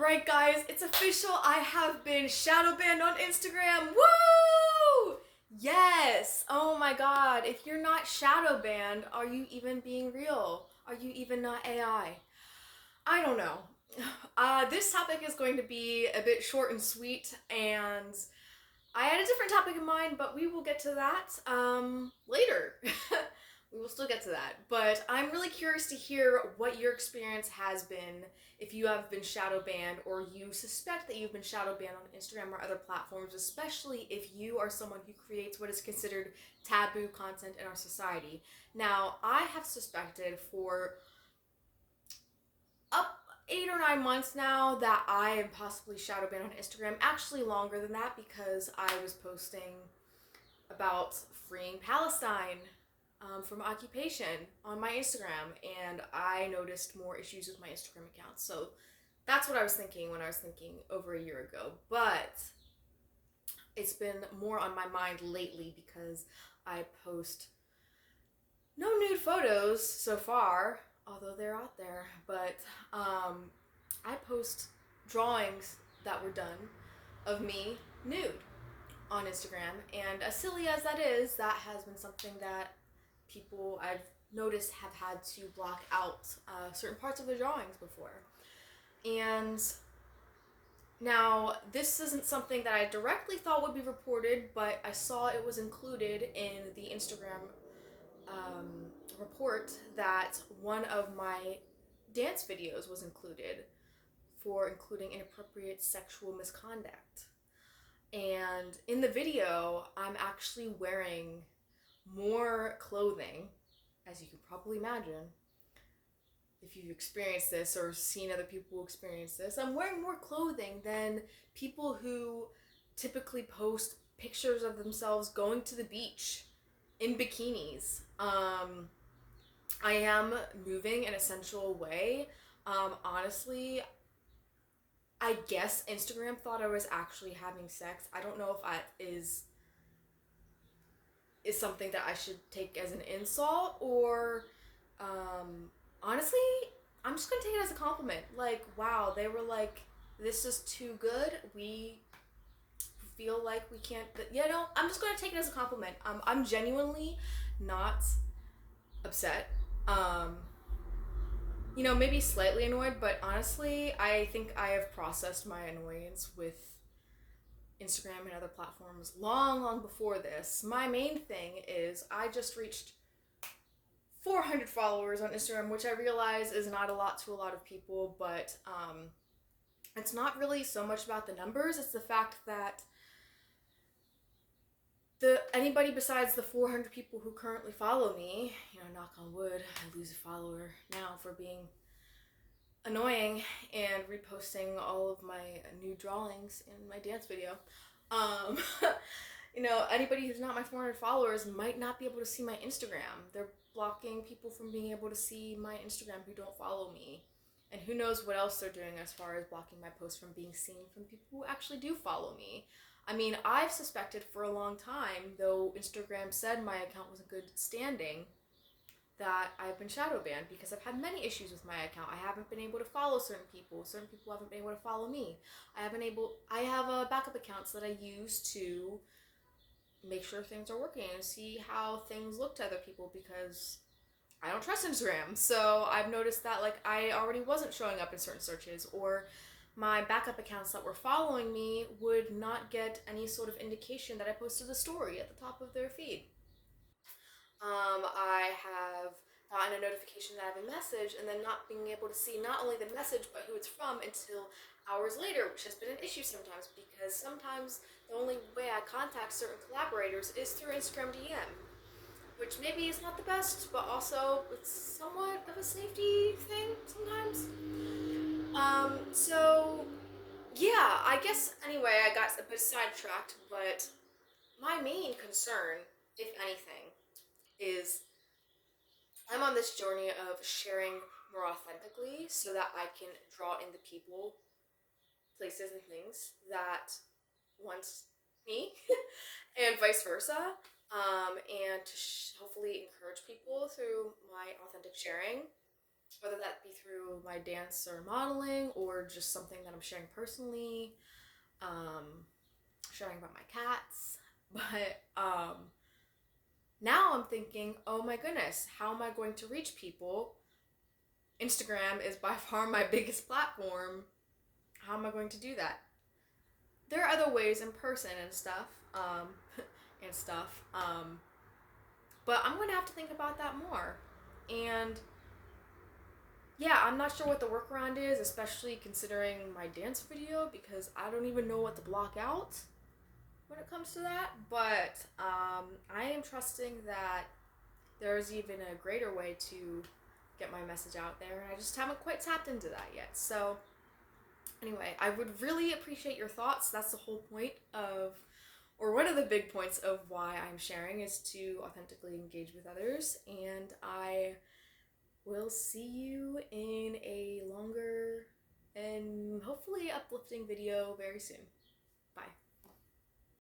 Alright guys, it's official. I have been shadow banned on Instagram. Woo! Yes! Oh my god, if you're not shadow banned, are you even being real? Are you even not AI? I don't know. This topic is going to be a bit short and sweet, and I had a different topic in mind, but we will get to that later. We will still get to that. But I'm really curious to hear what your experience has been, if you have been shadow banned or you suspect that you've been shadow banned on Instagram or other platforms, especially if you are someone who creates what is considered taboo content in our society. Now, I have suspected for up 8 or 9 months now that I am possibly shadow banned on Instagram. Actually longer than that, because I was posting about freeing Palestine from occupation on my Instagram, and I noticed more issues with my Instagram account. So that's what I was thinking when I was thinking over a year ago. But it's been more on my mind lately because I post no nude photos so far, although they're out there, but I post drawings that were done of me nude on Instagram, and as silly as that is, that has been something that people I've noticed have had to block out certain parts of the drawings before. And now, this isn't something that I directly thought would be reported, but I saw it was included in the Instagram report that one of my dance videos was included for including inappropriate sexual misconduct. And in the video, I'm actually wearing more clothing, as you can probably imagine if you've experienced this or seen other people experience this. I'm wearing more clothing than people who typically post pictures of themselves going to the beach in bikinis. I am moving in a sensual way. Honestly, I guess Instagram thought I was actually having sex. I don't know if that is something that I should take as an insult, or honestly, I'm just gonna take it as a compliment. Like, wow, they were like, this is too good. We feel like we can't, I'm just gonna take it as a compliment. I'm genuinely not upset. Maybe slightly annoyed, but honestly, I think I have processed my annoyance with Instagram and other platforms long before this. My main thing is I just reached 400 followers on Instagram, which I realize is not a lot to a lot of people, but it's not really so much about the numbers. It's the fact that anybody besides the 400 people who currently follow me, knock on wood, I lose a follower now for being annoying and reposting all of my new drawings in my dance video. Anybody who's not my 400 followers might not be able to see my Instagram. They're blocking people from being able to see my Instagram who don't follow me. And who knows what else they're doing as far as blocking my posts from being seen from people who actually do follow me. I mean, I've suspected for a long time, though Instagram said my account was in good standing, that I've been shadow banned because I've had many issues with my account. I haven't been able to follow certain people haven't been able to follow me. I have backup accounts that I use to make sure things are working and see how things look to other people, because I don't trust Instagram. So I've noticed that I already wasn't showing up in certain searches, or my backup accounts that were following me would not get any sort of indication that I posted a story at the top of their feed. I have gotten a notification that I have a message, and then not being able to see not only the message but who it's from until hours later, which has been an issue sometimes, because sometimes the only way I contact certain collaborators is through Instagram DM, which maybe is not the best, but also it's somewhat of a safety thing sometimes. So yeah, I guess anyway, I got a bit sidetracked, but my main concern, if anything, is I'm on this journey of sharing more authentically so that I can draw in the people, places, and things that want me, and vice versa, and to hopefully encourage people through my authentic sharing. whether that be through my dance or modeling or just something that I'm sharing personally, sharing about my cats. But now I'm thinking, oh my goodness, how am I going to reach people? Instagram is by far my biggest platform. How am I going to do that? There are other ways in person and stuff, and stuff. But I'm going to have to think about that more. And yeah, I'm not sure what the workaround is, especially considering my dance video, because I don't even know what to block out when it comes to that. But I am trusting that there's even a greater way to get my message out there, and I just haven't quite tapped into that yet. So anyway, I would really appreciate your thoughts. That's the whole point of, or one of the big points of why I'm sharing, is to authentically engage with others. And I will see you in a longer and hopefully uplifting video very soon.